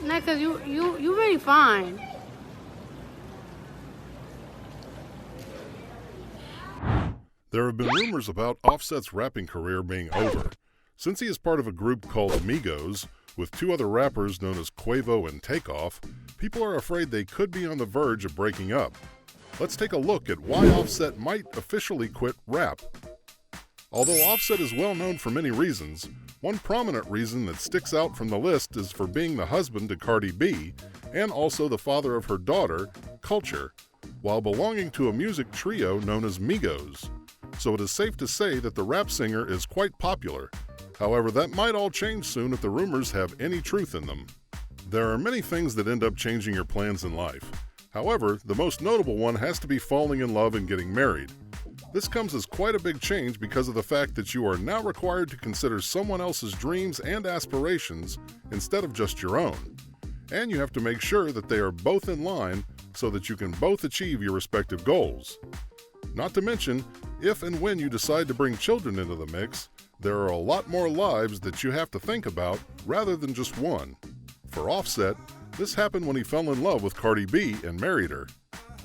Nah, cause you really fine. There have been rumors about Offset's rapping career being over. Since he is part of a group called Migos, with two other rappers known as Quavo and Takeoff, people are afraid they could be on the verge of breaking up. Let's take a look at why Offset might officially quit rap. Although Offset is well known for many reasons, one prominent reason that sticks out from the list is for being the husband to Cardi B and also the father of her daughter, Culture, while belonging to a music trio known as Migos. So it is safe to say that the rap singer is quite popular. However, that might all change soon if the rumors have any truth in them. There are many things that end up changing your plans in life. However, the most notable one has to be falling in love and getting married. This comes as quite a big change because of the fact that you are now required to consider someone else's dreams and aspirations instead of just your own. And you have to make sure that they are both in line so that you can both achieve your respective goals. Not to mention, if and when you decide to bring children into the mix, there are a lot more lives that you have to think about rather than just one. For Offset, this happened when he fell in love with Cardi B and married her.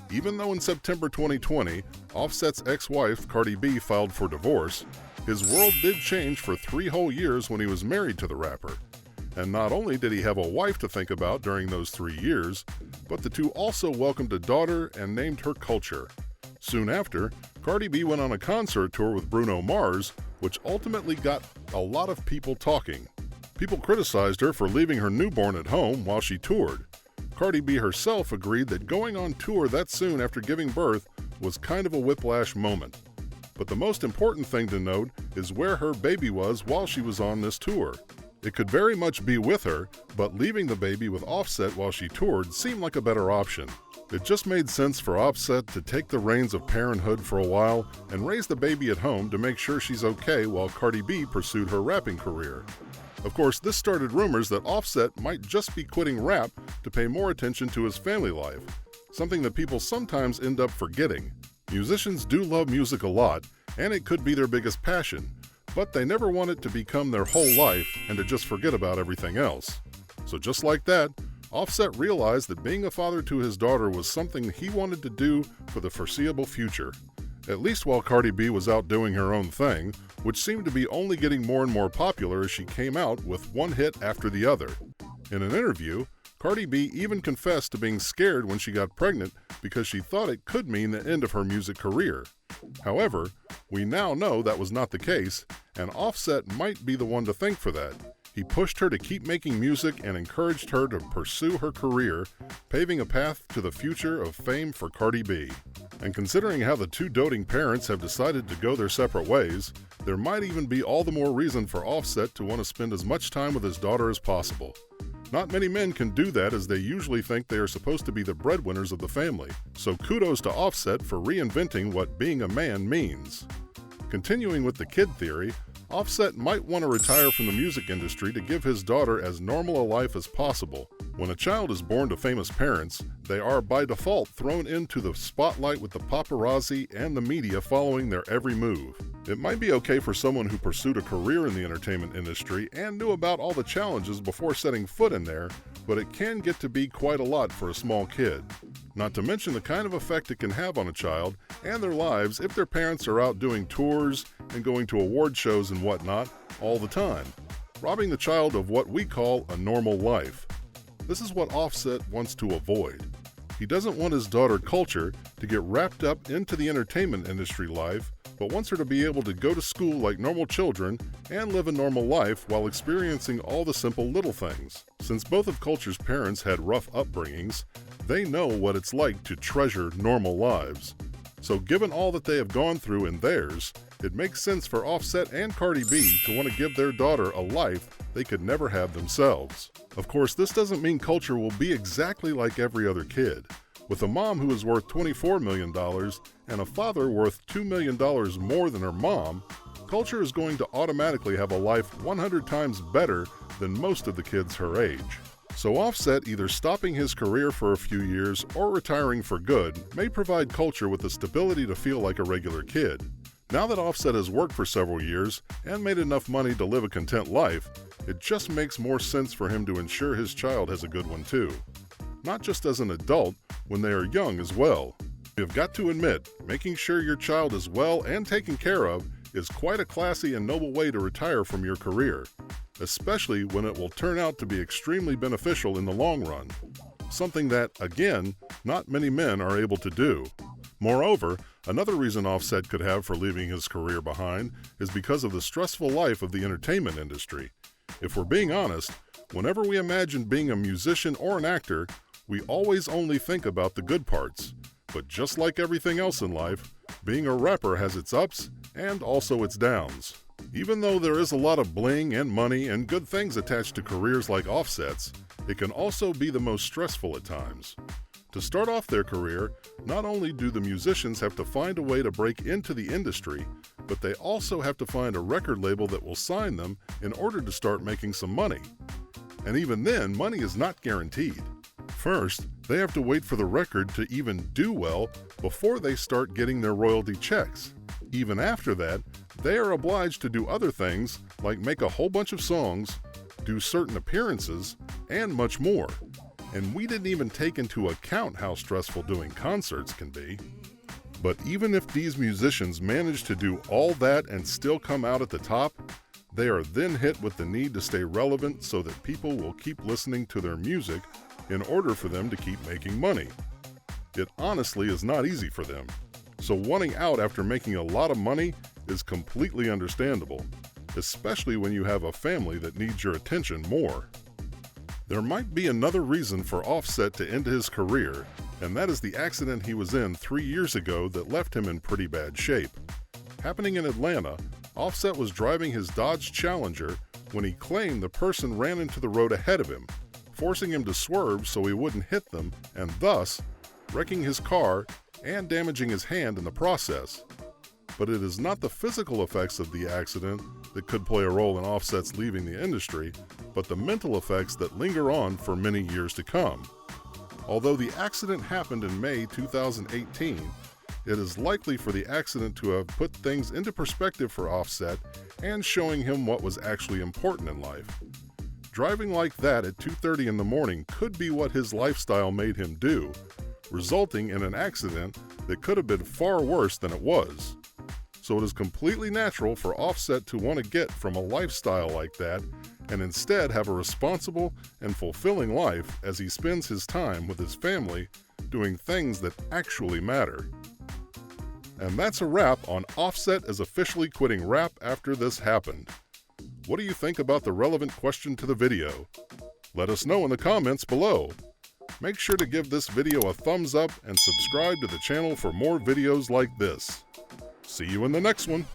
Even though in September 2020, Offset's ex-wife Cardi B filed for divorce, his world did change for 3 whole years when he was married to the rapper. And not only did he have a wife to think about during those 3 years, but the two also welcomed a daughter and named her Culture. Soon after, Cardi B went on a concert tour with Bruno Mars, which ultimately got a lot of people talking. People criticized her for leaving her newborn at home while she toured. Cardi B herself agreed that going on tour that soon after giving birth was kind of a whiplash moment. But the most important thing to note is where her baby was while she was on this tour. It could very much be with her, but leaving the baby with Offset while she toured seemed like a better option. It just made sense for Offset to take the reins of parenthood for a while and raise the baby at home to make sure she's okay while Cardi B pursued her rapping career. Of course, this started rumors that Offset might just be quitting rap to pay more attention to his family life, something that people sometimes end up forgetting. Musicians do love music a lot, and it could be their biggest passion, but they never want it to become their whole life and to just forget about everything else. So just like that, Offset realized that being a father to his daughter was something he wanted to do for the foreseeable future, at least while Cardi B was out doing her own thing, which seemed to be only getting more and more popular as she came out with one hit after the other. In an interview, Cardi B even confessed to being scared when she got pregnant because she thought it could mean the end of her music career. However, we now know that was not the case, and Offset might be the one to thank for that. He pushed her to keep making music and encouraged her to pursue her career, paving a path to the future of fame for Cardi B. And considering how the two doting parents have decided to go their separate ways, there might even be all the more reason for Offset to want to spend as much time with his daughter as possible. Not many men can do that, as they usually think they are supposed to be the breadwinners of the family. So kudos to Offset for reinventing what being a man means. Continuing with the kid theory, Offset might want to retire from the music industry to give his daughter as normal a life as possible. When a child is born to famous parents, they are by default thrown into the spotlight with the paparazzi and the media following their every move. It might be okay for someone who pursued a career in the entertainment industry and knew about all the challenges before setting foot in there, but it can get to be quite a lot for a small kid. Not to mention the kind of effect it can have on a child and their lives if their parents are out doing tours and going to award shows and whatnot all the time, robbing the child of what we call a normal life. This is what Offset wants to avoid. He doesn't want his daughter Culture to get wrapped up into the entertainment industry life, but wants her to be able to go to school like normal children and live a normal life while experiencing all the simple little things. Since both of Culture's parents had rough upbringings, they know what it's like to treasure normal lives. So given all that they have gone through in theirs, it makes sense for Offset and Cardi B to want to give their daughter a life they could never have themselves. Of course, this doesn't mean Culture will be exactly like every other kid. With a mom who is worth $24 million and a father worth $2 million more than her mom, Culture is going to automatically have a life 100 times better than most of the kids her age. So Offset either stopping his career for a few years or retiring for good may provide Culture with the stability to feel like a regular kid. Now that Offset has worked for several years and made enough money to live a content life, it just makes more sense for him to ensure his child has a good one too. Not just as an adult, when they are young as well. You've got to admit, making sure your child is well and taken care of is quite a classy and noble way to retire from your career, especially when it will turn out to be extremely beneficial in the long run. Something that, again, not many men are able to do. Moreover, another reason Offset could have for leaving his career behind is because of the stressful life of the entertainment industry. If we're being honest, whenever we imagine being a musician or an actor, we always only think about the good parts. But just like everything else in life, being a rapper has its ups and also its downs. Even though there is a lot of bling and money and good things attached to careers like Offset's, it can also be the most stressful at times. To start off their career, not only do the musicians have to find a way to break into the industry, but they also have to find a record label that will sign them in order to start making some money. And even then, money is not guaranteed. First, they have to wait for the record to even do well before they start getting their royalty checks. Even after that, they are obliged to do other things like make a whole bunch of songs, do certain appearances, and much more. And we didn't even take into account how stressful doing concerts can be. But even if these musicians manage to do all that and still come out at the top, they are then hit with the need to stay relevant so that people will keep listening to their music in order for them to keep making money. It honestly is not easy for them. So wanting out after making a lot of money is completely understandable, especially when you have a family that needs your attention more. There might be another reason for Offset to end his career, and that is the accident he was in 3 years ago that left him in pretty bad shape. Happening in Atlanta, Offset was driving his Dodge Challenger when he claimed the person ran into the road ahead of him, forcing him to swerve so he wouldn't hit them, and thus wrecking his car and damaging his hand in the process. But it is not the physical effects of the accident that could play a role in Offset's leaving the industry, but the mental effects that linger on for many years to come. Although the accident happened in May 2018, it is likely for the accident to have put things into perspective for Offset and showing him what was actually important in life. Driving like that at 2:30 in the morning could be what his lifestyle made him do, resulting in an accident that could have been far worse than it was. So it is completely natural for Offset to want to get from a lifestyle like that and instead have a responsible and fulfilling life as he spends his time with his family doing things that actually matter. And that's a wrap on Offset as officially quitting rap after this happened. What do you think about the relevant question to the video? Let us know in the comments below. Make sure to give this video a thumbs up and subscribe to the channel for more videos like this. See you in the next one.